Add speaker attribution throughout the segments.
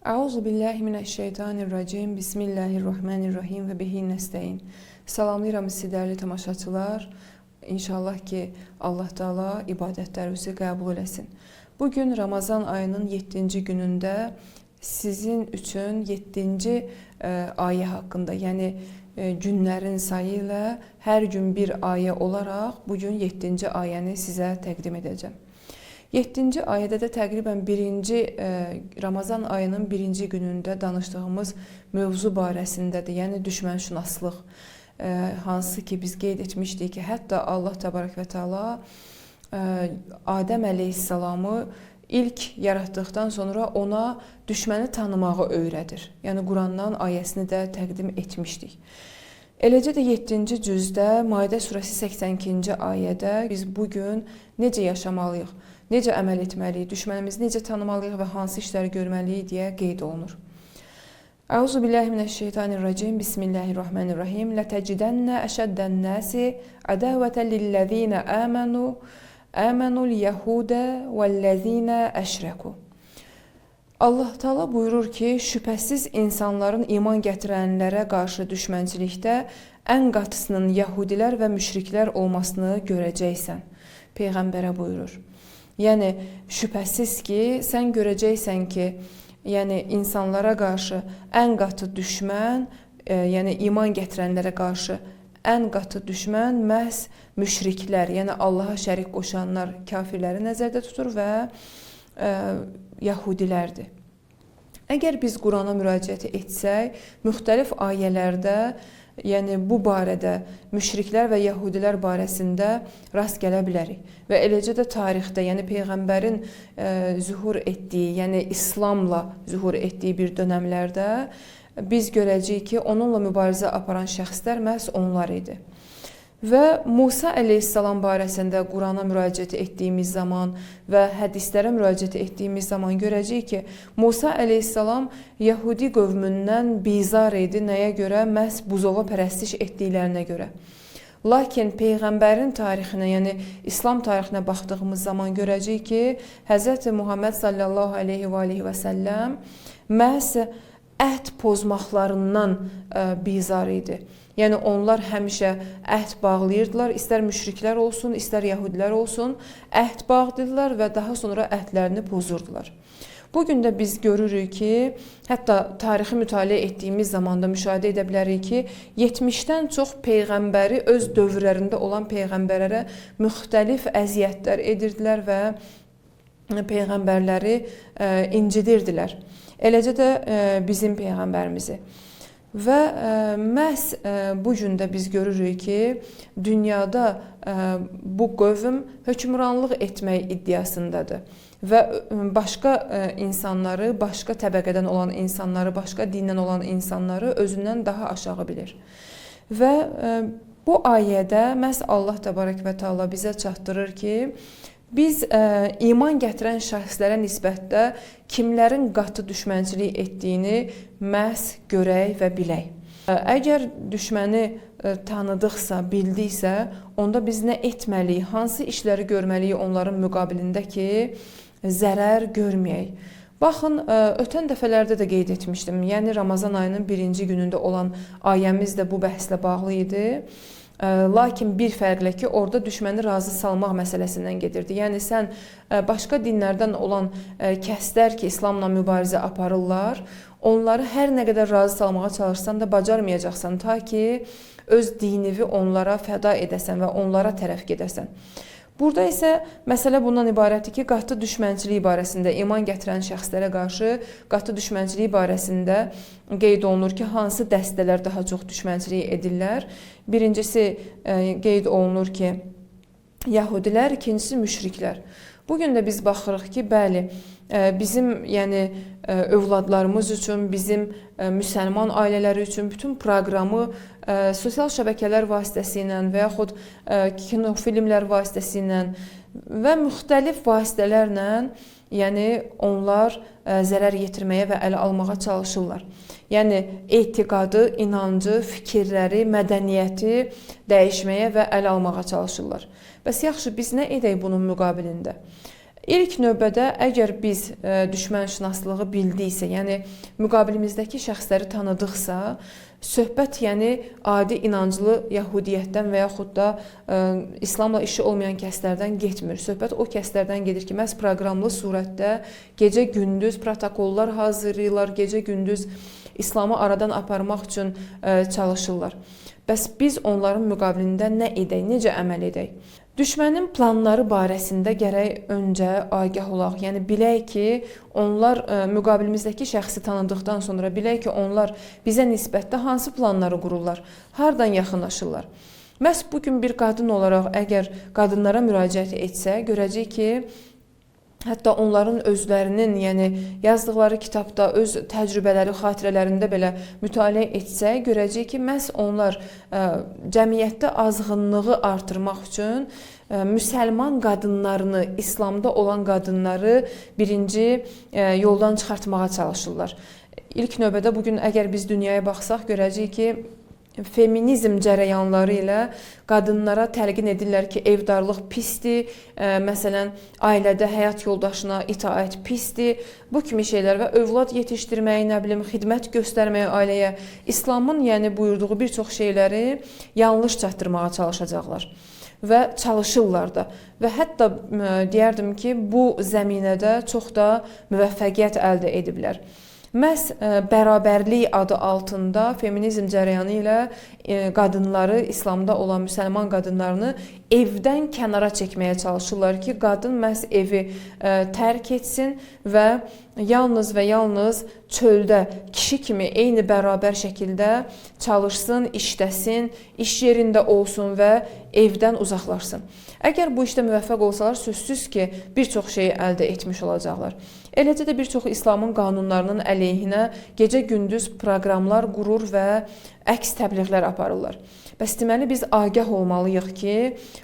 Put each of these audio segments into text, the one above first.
Speaker 1: Euzu billahi mineşşeytanirracim. Bismillahirrahmanirrahim və bihi nəstəin. Salamlayıram sizi dəyərli tamaşaçılar. İnşallah ki Allah Taala ibadətlərinizi qəbul eləsin. Bugün Ramazan ayının 7-ci günündə sizin üçün 7-ci ayə haqqında, yəni günlərin sayı ilə hər gün bir ayə olaraq bugün 7-ci ayəni sizə təqdim edəcəm. 7-ci ayədə də təqribən Ramazan ayının 1-ci günündə danışdığımız mövzu barəsindədir. Yəni düşmənşünaslıq. Hansı ki biz qeyd etmişdik ki, hətta Allah Təbarək və Təala Adəm əleyhissalamı ilk yaratdıqdan sonra ona düşməni tanımağı öyrədir. Yəni Qurandan ayəsini də təqdim etmişdik. Eləcə də 7-ci cüzdə Maidə surəsi 82-ci ayədə biz bugün necə yaşamalıyıq, necə əməl etməliyik, düşmənimizi necə tanımalıyıq və hansı işləri görməliyik deyə qeyd olunur. Euzu billahi mineşşeytanirracim. Bismillahirrahmanirrahim. Lətəcidənnə əşəddənnəsi ədəvətən lilləzīnə əmənul yəhudə vəlləzīnə əşrəku. Allah Taala buyurur ki, şübhəsiz insanların iman gətirənlərə qarşı düşmənçilikdə ən qatısının yəhudilər və müşriklər olmasını görəcəksən. Peyğəmbərə buyurur. Yəni şübhəsiz ki, sən görəcəksən ki, yəni insanlara qarşı ən qatı düşmən, yəni iman gətirənlərə qarşı ən qatı düşmən məhz müşriklər, yəni Allaha şərik qoşanlar, kafirləri nəzərdə tutur və yəhudilərdir. Əgər biz Qurana müraciət etsək, müxtəlif ayələrdə, yəni bu barədə müşriklər və yəhudilər barəsində rast gələ bilərik. Və eləcə də tarixdə, yəni Peyğəmbərin zühur etdiyi, yəni İslamla zühur etdiyi bir dönəmlərdə biz görəcəyik ki, onunla mübarizə aparan şəxslər məhz onlar idi. Və Musa əleyhissalam barəsində Qurana müraciət etdiyimiz zaman və hədislərə müraciət etdiyimiz zaman görəcəyik ki, Musa əleyhissalam Yəhudi qövmündən bizar idi. Nəyə görə? Məhz buzova pərəstiş etdiklərinə görə. Lakin Peyğəmbərin tarixinə, yəni İslam tarixinə baxdığımız zaman görəcəyik ki, Hz. Muhammed sallallahu aleyhi və səlləm məhz əhd pozmaqlarından bizar idi. Yəni onlar həmişə əhd bağlayırdılar, istər müşriklər olsun, istər yəhudilər olsun, əhd bağlayırdılar və daha sonra əhdlərini pozurdular. Bugün də biz görürük ki, hətta tarixi mütaliə etdiyimiz zamanda müşahidə edə bilərik ki, 70-dən çox peyğəmbəri öz dövrlərində olan peyğəmbərlərə müxtəlif əziyyətlər edirdilər və peyğəmbərləri incidirdilər. Eləcə də bizim peyğəmbərimizi. Və məhz bu gün də biz görürük ki, dünyada bu qövm hökmranlıq etmək iddiasındadır və başqa insanları, başqa təbəqədən olan insanları, başqa dindən olan insanları özündən daha aşağı bilir. Və bu ayədə məhz Allah Təbarək və Təala bizə çatdırır ki, biz iman gətirən şəxslərə nisbətdə kimlərin qatı düşmənçilik etdiyini məhz görək və bilək. Əgər düşməni tanıdıqsa, bildiksə, onda biz nə etməliyik, hansı işləri görməliyik onların müqabilində ki, zərər görməyək. Baxın, ötən dəfələrdə də qeyd etmişdim, yəni Ramazan ayının 1-ci günündə olan ayəmiz də bu bəhslə bağlı idi. Lakin bir fərqlə ki, orada düşməni razı salmaq məsələsindən gedirdi. Yəni sən başqa dinlərdən olan kəslər ki, İslamla mübarizə aparırlar, onları hər nə qədər razı salmağa çalışsan da bacarmayacaqsan, ta ki öz dinini onlara fəda edəsən və onlara tərəf gedəsən. Burada isə məsələ bundan ibarətdir ki, qatı düşmənçilik barəsində, iman gətirən şəxslərə qarşı qatı düşmənçilik barəsində qeyd olunur ki, hansı dəstələr daha çox düşmənçilik edirlər. Birincisi qeyd olunur ki, yəhudilər, ikincisi müşriklər. Bugün də biz baxırıq ki, bəli, bizim övladlarımız üçün, bizim müsəlman ailələri üçün bütün proqramı sosial şəbəkələr vasitəsilə və yaxud kinofilmlər vasitəsilə və müxtəlif vasitələrlə onlar zərər yetirməyə və ələ almağa çalışırlar. Yəni etiqadı, inancı, fikirləri, mədəniyyəti dəyişməyə və ələ almağa çalışırlar. Bəs yaxşı, biz nə edək bunun müqabilində? İlk növbədə əgər biz düşmənşünaslığı bildiksə, yəni müqabilimizdəki şəxsləri tanıdıqsa, söhbət yəni adi inanclı Yəhudiyyətdən və yaxud da İslamla işi olmayan kəslərdən getmir. Söhbət o kəslərdən gedir ki, məhz proqramlı surətdə gecə-gündüz protokollar hazırlayırlar, gecə-gündüz İslamı aradan aparmaq üçün çalışırlar. Bəs biz onların müqabilində nə edək, necə əməl edək? Düşmənin planları barəsində gərək öncə agah olaq. Yəni bilək ki, onlar müqabilimizdəki şəxsi tanıdıqdan sonra bilək ki, onlar bizə nisbətdə hansı planları qururlar, hardan yaxınlaşırlar. Məhz bugün bir qadın olaraq əgər qadınlara müraciət etsə, görəcək ki, hətta onların özlərinin, yəni yazdıqları kitabda, öz təcrübələri, xatirələrində belə mütaliə etsə, görəcək ki, məhz onlar cəmiyyətdə azğınlığı artırmaq üçün müsəlman qadınlarını, İslamda olan qadınları birinci yoldan çıxartmağa çalışırlar. İlk növbədə bugün əgər biz dünyaya baxsaq, görəcəyik ki, feminizm cərəyanları ilə qadınlara təlqin edirlər ki, evdarlıq pisdir, məsələn, ailədə həyat yoldaşına itaət pisdir, bu kimi şeylər və övlad yetişdirməyi, nə bilim, xidmət göstərməyi ailəyə, İslamın yəni buyurduğu bir çox şeyləri yanlış çatdırmağa çalışacaqlar və çalışırlar da. Və hətta deyərdim ki, bu zəminədə çox da müvəffəqiyyət əldə ediblər. Məhz bərabərlik adı altında feminizm cərəyanı ilə qadınları, İslamda olan müsəlman qadınlarını evdən kənara çəkməyə çalışırlar ki, qadın məhz evi tərk etsin və yalnız və yalnız çöldə kişi kimi eyni bərabər şəkildə çalışsın, işləsin, iş yerində olsun və evdən uzaqlaşsın. Əgər bu işdə müvəffəq olsalar, sözsüz ki, bir çox şeyi əldə etmiş olacaqlar. Eləcə də bir çox İslamın qanunlarının əleyhinə gecə-gündüz proqramlar qurur və əks təbliğlər aparırlar. Bəs deməli, biz agah olmalıyıq ki,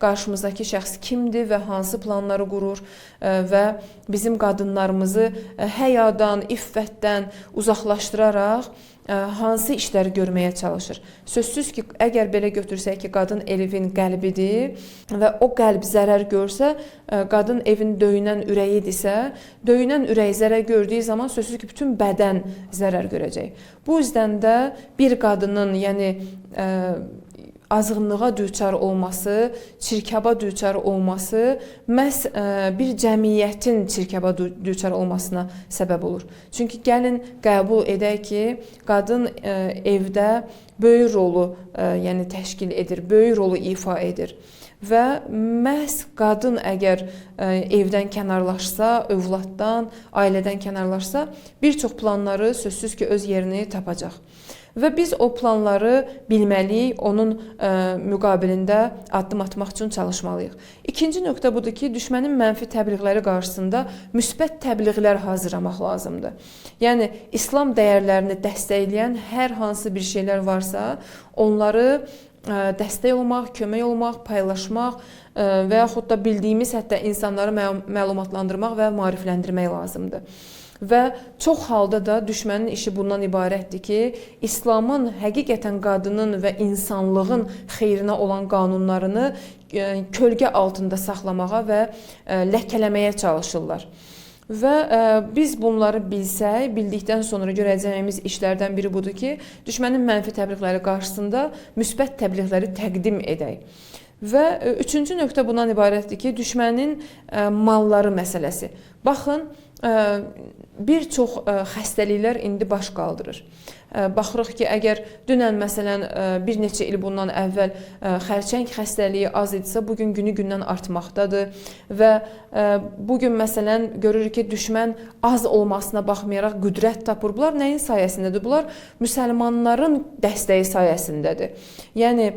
Speaker 1: qarşımızdakı şəxs kimdir və hansı planları qurur və bizim qadınlarımızı həyadan, iffətdən uzaqlaşdıraraq hansı işləri görməyə çalışır. Sözsüz ki, əgər belə götürsək ki, qadın evin qəlbidir və o qəlb zərər görsə, qadın evin döyünən ürəyidirsə, döyünən ürək zərər gördüyü zaman sözsüz ki, bütün bədən zərər görəcək. Bu yüzdən də bir qadının, yəni azğınlığa düçar olması, çirkaba düçar olması məhz bir cəmiyyətin çirkaba düçar olmasına səbəb olur. Çünki gəlin qəbul edək ki, qadın evdə böyük rolu yəni təşkil edir, böyük rolu ifa edir. Və məhz qadın əgər evdən kənarlaşsa, övladdan, ailədən kənarlaşsa, bir çox planları sözsüz ki, öz yerini tapacaq. Və biz o planları bilməliyik, onun müqabilində addım atmaq üçün çalışmalıyıq. İkinci nöqtə budur ki, düşmənin mənfi təbliğləri qarşısında müsbət təbliğlər hazırlamaq lazımdır. Yəni, İslam dəyərlərini dəstəkləyən hər hansı bir şeylər varsa, onları dəstək olmaq, kömək olmaq, paylaşmaq və yaxud da bildiyimiz hətta insanları məlumatlandırmaq və maarifləndirmək lazımdır. Və çox halda da düşmənin işi bundan ibarətdir ki, İslamın həqiqətən qadının və insanlığın xeyrinə olan qanunlarını kölgə altında saxlamağa və ləkələməyə çalışırlar. Və biz bunları bilsək, bildikdən sonra görəcəyimiz işlərdən biri budur ki, düşmənin mənfi təbliğləri qarşısında müsbət təbliğləri təqdim edək. Və üçüncü nöqtə bundan ibarətdir ki, düşmənin malları məsələsi. Baxın, bir çox xəstəliklər indi baş qaldırır. Baxırıq ki, əgər dünən məsələn bir neçə il bundan əvvəl xərçəng xəstəliyi az idisə, bugün günü-gündən artmaqdadır və bugün məsələn görürük ki, düşmən az olmasına baxmayaraq qüdrət tapır. Bunlar nəyin sayəsindədir? Bunlar müsəlmanların dəstəyi sayəsindədir. Yəni,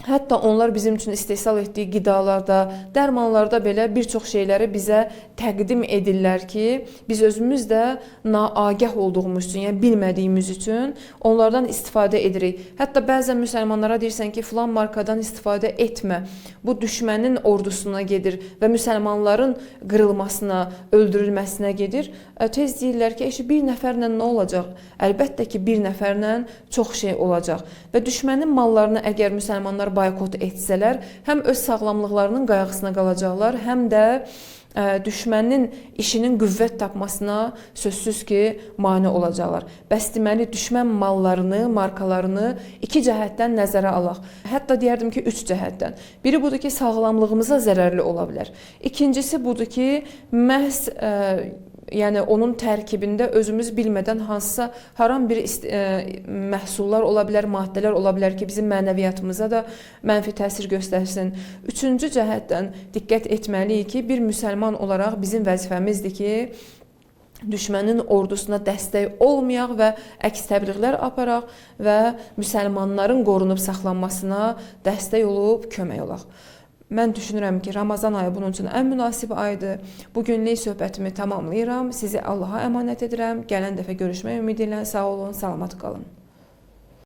Speaker 1: hətta onlar bizim üçün istehsal etdiyi qidalarda, dərmanlarda belə bir çox şeyləri bizə təqdim edirlər ki, biz özümüz də naagah olduğumuz üçün, yəni bilmədiyimiz üçün onlardan istifadə edirik. Hətta bəzən müsəlmanlara deyirsən ki, filan markadan istifadə etmə. Bu düşmənin ordusuna gedir və müsəlmanların qırılmasına, öldürülməsinə gedir. Tez deyirlər ki, bir nəfərlə nə olacaq? Əlbəttə ki, bir nəfərlə çox şey olacaq. Və düşmənin mallarını əgər müsəlmanlar boykot etsələr, həm öz sağlamlıqlarının qayğısına qalacaqlar, həm də düşmənin işinin qüvvət tapmasına sözsüz ki, mane olacaqlar. Bəs deməli, düşmən mallarını, markalarını iki cəhətdən nəzərə alaq. Hətta deyərdim ki, üç cəhətdən. Biri budur ki, sağlamlığımıza zərərli ola bilər. İkincisi budur ki, məhz yəni onun tərkibində özümüz bilmədən hansısa haram bir məhsullar ola bilər, maddələr ola bilər ki, bizim mənəviyyatımıza da mənfi təsir göstərsin. Üçüncü cəhətdən diqqət etməliyik ki, bir müsəlman olaraq bizim vəzifəmizdir ki, düşmənin ordusuna dəstək olmayaq və əks təbliğlər aparaq və müsəlmanların qorunub saxlanmasına dəstək olub kömək olaq. Mən düşünürəm ki, Ramazan ayı bunun üçün ən münasib aydır. Bugünlük söhbətimi tamamlayıram. Sizi Allaha əmanət edirəm. Gələn dəfə görüşmək ümidi ilə sağ olun, salamat qalın.